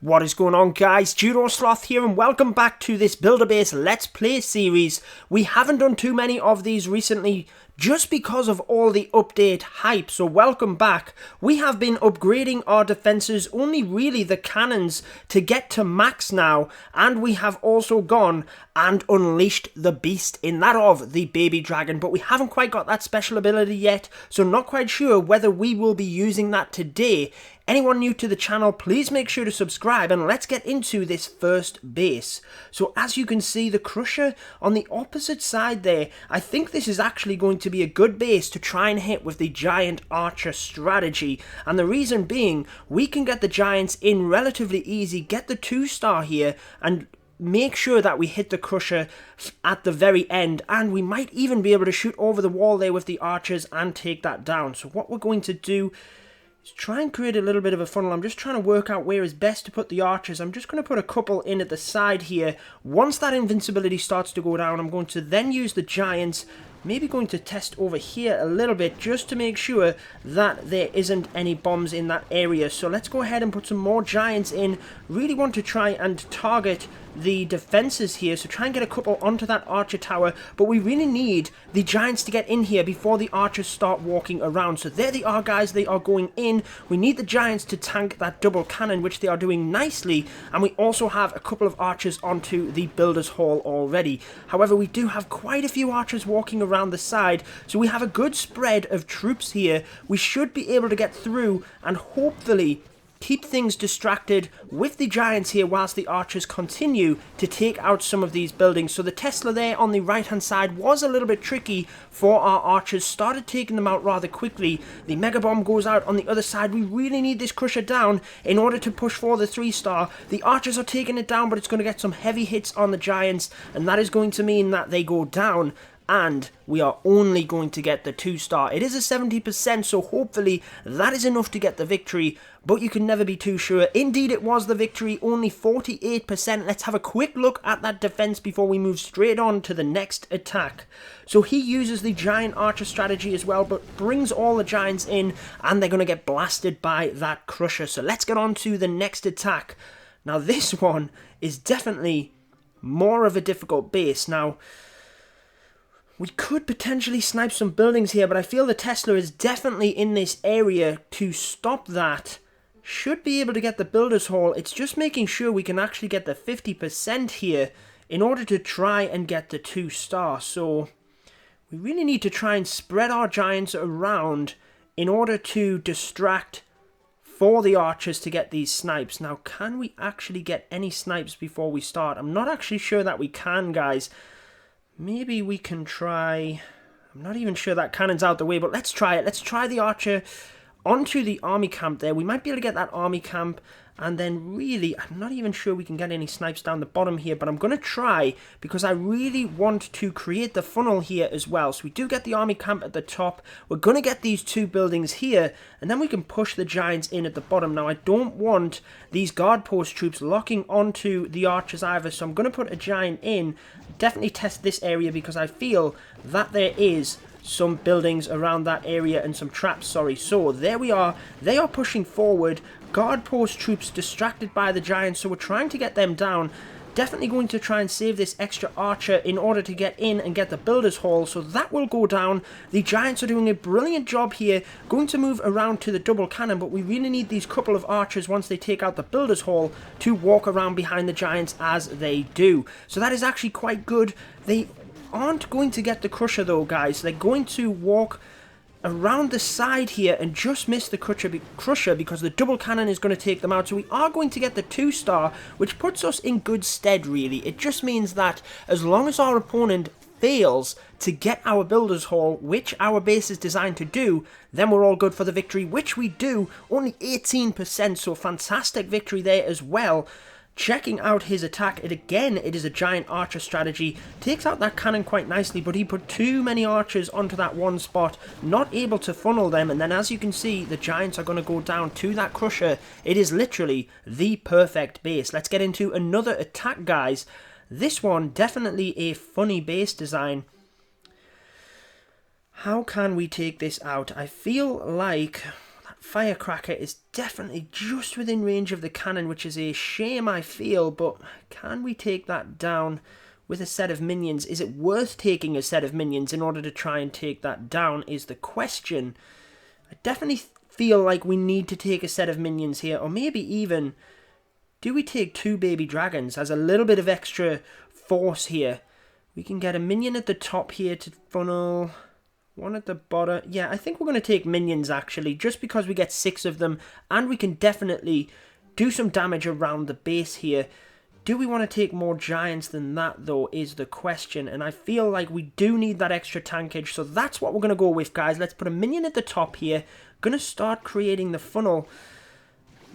What is going on, guys? Judo Sloth here, and welcome back to this Builder Base Let's Play series. We haven't done too many of these recently just because of all the update hype, so welcome back. We have been upgrading our defenses, only really the cannons, to get to max now, and we have also gone and unleashed the beast in that of the baby dragon, but we haven't quite got that special ability yet, so not quite sure whether we will be using that today. Anyone new to the channel, please make sure to subscribe, and let's get into this first base. So as you can see, the Crusher on the opposite side there, I think this is actually going to be a good base to try and hit with the Giant Archer strategy. And the reason being, we can get the Giants in relatively easy, get the 2-star here, and make sure that we hit the Crusher at the very end, and we might even be able to shoot over the wall there with the archers and take that down. So what we're going to do is try and create a little bit of a funnel. I'm just trying to work out where is best to put the archers. I'm just going to put a couple in at the side here. Once that invincibility starts to go down, I'm going to then use the giants. Maybe going to test over here a little bit just to make sure that there isn't any bombs in that area. So let's go ahead and put some more giants in. Really want to try and target the defenses here, so try and get a couple onto that archer tower, but we really need the giants to get in here before the archers start walking around. So there they are, guys, they are going in. We need the giants to tank that double cannon, which they are doing nicely, and we also have a couple of archers onto the builder's hall already. However, we do have quite a few archers walking around the side, so we have a good spread of troops here. We should be able to get through and hopefully keep things distracted with the giants here whilst the archers continue to take out some of these buildings. So the Tesla there on the right hand side was a little bit tricky for our archers, started taking them out rather quickly. The Mega Bomb goes out on the other side. We really need this Crusher down in order to push for the 3-star. The archers are taking it down, but it's going to get some heavy hits on the giants, and that is going to mean that they go down, and we are only going to get the 2-star. It is a 70%, so hopefully that is enough to get the victory, but you can never be too sure. Indeed, it was the victory, only 48%. Let's have a quick look at that defense before we move straight on to the next attack. So he uses the Giant Archer strategy as well, but brings all the giants in, and they're going to get blasted by that Crusher. So let's get on to the next attack. Now, this one is definitely more of a difficult base. Now, we could potentially snipe some buildings here, but I feel the Tesla is definitely in this area to stop that. Should be able to get the Builder's Hall. It's just making sure we can actually get the 50% here in order to try and get the 2-star. So we really need to try and spread our giants around in order to distract for the archers to get these snipes. Now, can we actually get any snipes before we start? I'm not actually sure that we can, guys. Maybe we can try. I'm not even sure that cannon's out the way, but let's try it. Let's try the archer onto the army camp there. We might be able to get that army camp, and then really, I'm not even sure we can get any snipes down the bottom here, but I'm going to try because I really want to create the funnel here as well. So we do get the army camp at the top. We're going to get these 2 buildings here, and then we can push the giants in at the bottom. Now, I don't want these guard post troops locking onto the archers either, so I'm going to put a giant in. Definitely test this area because I feel that there is some buildings around that area and some traps, sorry. So there we are. They are pushing forward. Guard post troops distracted by the giants, so we're trying to get them down. Definitely going to try and save this extra archer in order to get in and get the Builder's Hall, so that will go down. The giants are doing a brilliant job here, going to move around to the double cannon, but we really need these couple of archers once they take out the Builder's Hall to walk around behind the giants as they do. So that is actually quite good. They aren't going to get the Crusher though, guys. They're going to walk around the side here and just miss the Crusher because the double cannon is going to take them out. So we are going to get the 2-star, which puts us in good stead, really. It just means that as long as our opponent fails to get our Builder's Hall, which our base is designed to do, then we're all good for the victory, which we do. Only 18%, so fantastic victory there as well. Checking out his attack, it is a Giant Archer strategy. Takes out that cannon quite nicely, but he put too many archers onto that one spot, not able to funnel them, and then as you can see, the giants are going to go down to that Crusher. It is literally the perfect base. Let's get into another attack, guys. This one, definitely a funny base design. How can we take this out? I feel like firecracker is definitely just within range of the cannon, which is a shame, I feel, but can we take that down with a set of minions? Is it worth taking a set of minions in order to try and take that down is the question. I definitely feel like we need to take a set of minions here, or maybe even, do we take 2 baby dragons as a little bit of extra force here? We can get a minion at the top here to funnel, 1 at the bottom. Yeah, I think we're going to take minions actually, just because we get 6 of them, and we can definitely do some damage around the base here. Do we want to take more giants than that, though, is the question. And I feel like we do need that extra tankage, so that's what we're going to go with, guys. Let's put a minion at the top here. Going to start creating the funnel.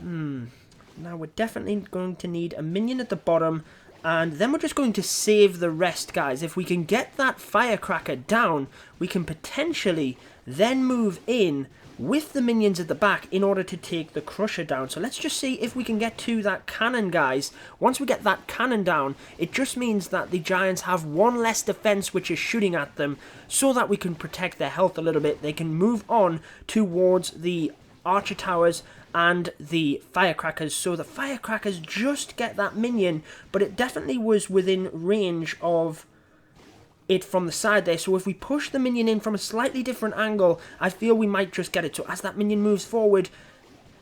Now, we're definitely going to need a minion at the bottom, and then we're just going to save the rest, guys. If we can get that firecracker down, we can potentially then move in with the minions at the back in order to take the crusher down. So let's just see if we can get to that cannon, guys. Once we get that cannon down, it just means that the giants have 1 less defense which is shooting at them, so that we can protect their health a little bit. They can move on towards the archer towers and the firecrackers. So the firecrackers just get that minion, but it definitely was within range of it from the side there. So if we push the minion in from a slightly different angle, I feel we might just get it. So as that minion moves forward,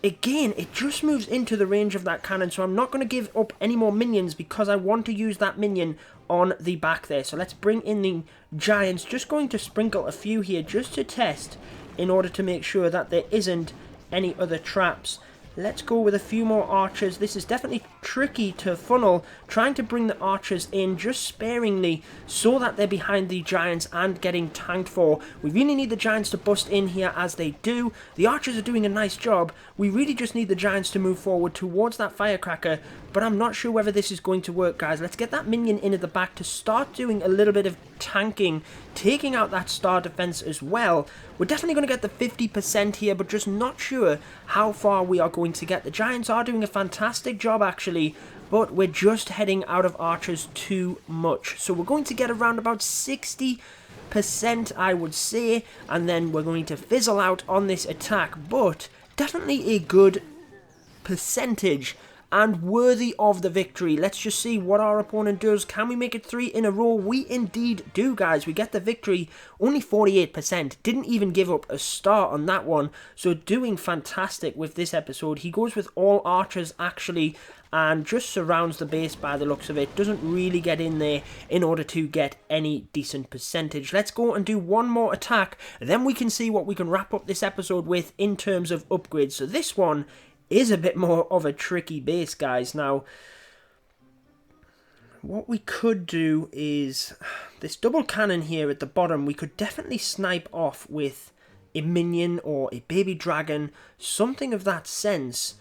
again, it just moves into the range of that cannon. So I'm not going to give up any more minions because I want to use that minion on the back there. So let's bring in the giants. Just going to sprinkle a few here just to test in order to make sure that there isn't any other traps. Let's go with a few more archers. This is definitely tricky to funnel, trying to bring the archers in just sparingly so that they're behind the giants and getting tanked for. We really need the giants to bust in here as they do. The archers are doing a nice job. We really just need the giants to move forward towards that firecracker, but I'm not sure whether this is going to work, guys. Let's get that minion in at the back to start doing a little bit of tanking, taking out that star defense as well. We're definitely going to get the 50% here, but just not sure how far we are going to get. The giants are doing a fantastic job actually, but we're just heading out of archers too much. So we're going to get around about 60%, I would say, and then we're going to fizzle out on this attack, but definitely a good percentage and worthy of the victory. Let's just see what our opponent does. Can we make it 3 in a row? We indeed do, guys. We get the victory. Only 48%. Didn't even give up a star on that one. So doing fantastic with this episode. He goes with all archers, actually, and just surrounds the base by the looks of it. Doesn't really get in there in order to get any decent percentage. Let's go and do one more attack. Then we can see what we can wrap up this episode with in terms of upgrades. So this one is a bit more of a tricky base, guys. Now, what we could do is this double cannon here at the bottom, we could definitely snipe off with a minion or a baby dragon, something of that sense.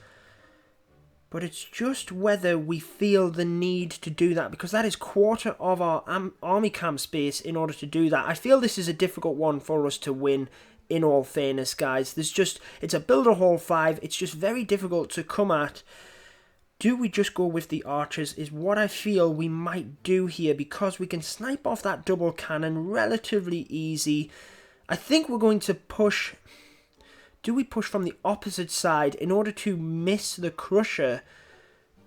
But it's just whether we feel the need to do that, because that is quarter of our army camp space in order to do that. I feel this is a difficult one for us to win. In all fairness, guys, it's a builder hall 5. It's just very difficult to come at. Do we just go with the archers is what I feel we might do here, because we can snipe off that double cannon relatively easy. I think we're going to push. Do we push from the opposite side in order to miss the crusher?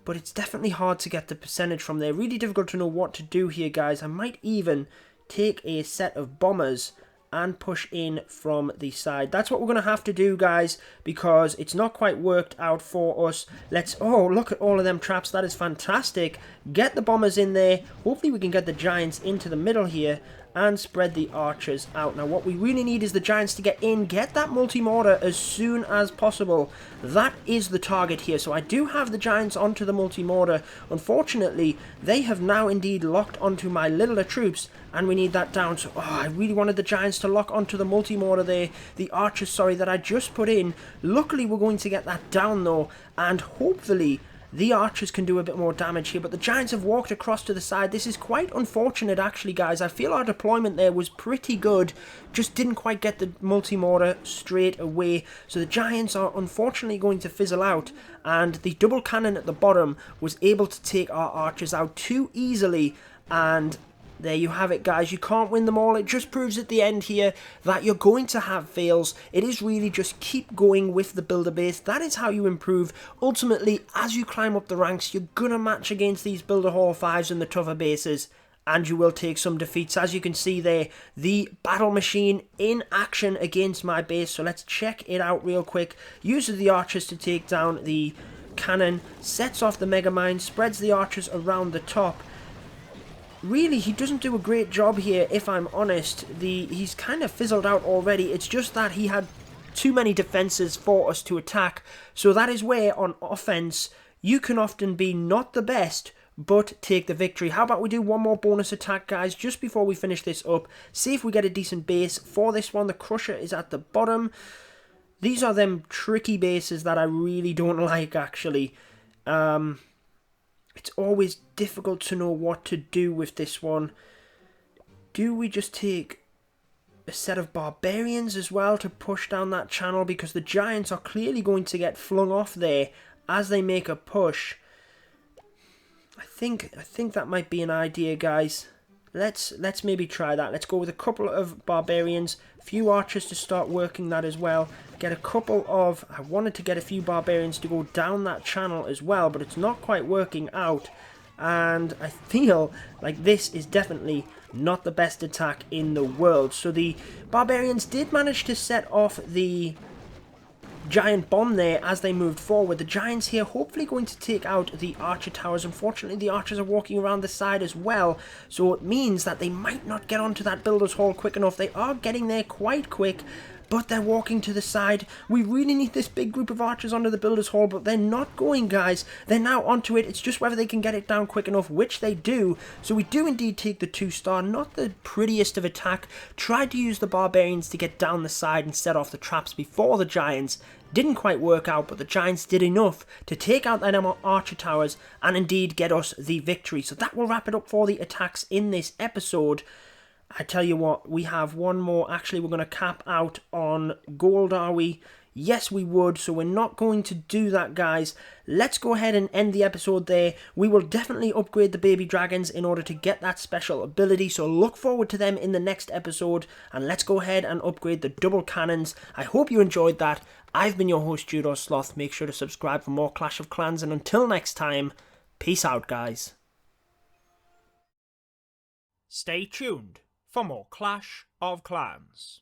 But it's definitely hard to get the percentage from there. Really difficult to know what to do here, guys. I might even take a set of bombers and push in from the side. That's what we're going to have to do, guys, because it's not quite worked out for us. Oh, look at all of them traps. That is fantastic. Get the bombers in there. Hopefully we can get the giants into the middle here and spread the archers out. Now, what we really need is the giants to get in, get that multi-mortar as soon as possible. That is the target here. So I do have the giants onto the multi-mortar. Unfortunately, they have now indeed locked onto my littler troops, and we need that down. So, I really wanted the giants to lock onto the multi-mortar there. The archers, sorry, that I just put in. Luckily, we're going to get that down, though, and hopefully the archers can do a bit more damage here, but the giants have walked across to the side. This is quite unfortunate, actually, guys. I feel our deployment there was pretty good, just didn't quite get the multi-mortar straight away. So the giants are unfortunately going to fizzle out, and the double cannon at the bottom was able to take our archers out too easily, and There you have it, guys. You can't win them all. It just proves at the end here that you're going to have fails. It is really just keep going with the builder base. That is how you improve. Ultimately, as you climb up the ranks, you're going to match against these builder hall 5s and the tougher bases, and you will take some defeats. As you can see there, the battle machine in action against my base. So let's check it out real quick. Uses the archers to take down the cannon, sets off the mega mine, spreads the archers around the top. Really, he doesn't do a great job here, if I'm honest. He's kind of fizzled out already. It's just that he had too many defenses for us to attack. So that is where, on offense, you can often be not the best, but take the victory. How about we do one more bonus attack, guys, just before we finish this up. See if we get a decent base for this one. The Crusher is at the bottom. These are them tricky bases that I really don't like, actually. It's always difficult to know what to do with this one. Do we just take a set of Barbarians as well to push down that channel? Because the Giants are clearly going to get flung off there as they make a push. I think that might be an idea, guys. Let's maybe try that. Let's go with a couple of Barbarians, a few archers to start working that as well. Get a couple of... I wanted to get a few Barbarians to go down that channel as well, but it's not quite working out. And I feel like this is definitely not the best attack in the world. So the Barbarians did manage to set off the giant bomb there as they moved forward. The Giants here hopefully going to take out the archer towers. Unfortunately, the archers are walking around the side as well, so it means that they might not get onto that builder's hall quick enough. They are getting there quite quick, but they're walking to the side. We really need this big group of archers onto the builder's hall, but they're not going, guys. They're now onto it. It's just whether they can get it down quick enough, which they do. So we do indeed take the 2-star. Not the prettiest of attack. Tried to use the Barbarians to get down the side and set off the traps before the Giants. Didn't quite work out, but the Giants did enough to take out them archer towers and indeed get us the victory. So that will wrap it up for the attacks in this episode. I tell you what, we have one more. Actually, we're going to cap out on gold, are we? Yes, we would, so we're not going to do that, guys. Let's go ahead and end the episode there. We will definitely upgrade the baby dragons in order to get that special ability, so look forward to them in the next episode, and let's go ahead and upgrade the double cannons. I hope you enjoyed that. I've been your host, Judo Sloth. Make sure to subscribe for more Clash of Clans, and until next time, peace out, guys. Stay tuned for more Clash of Clans.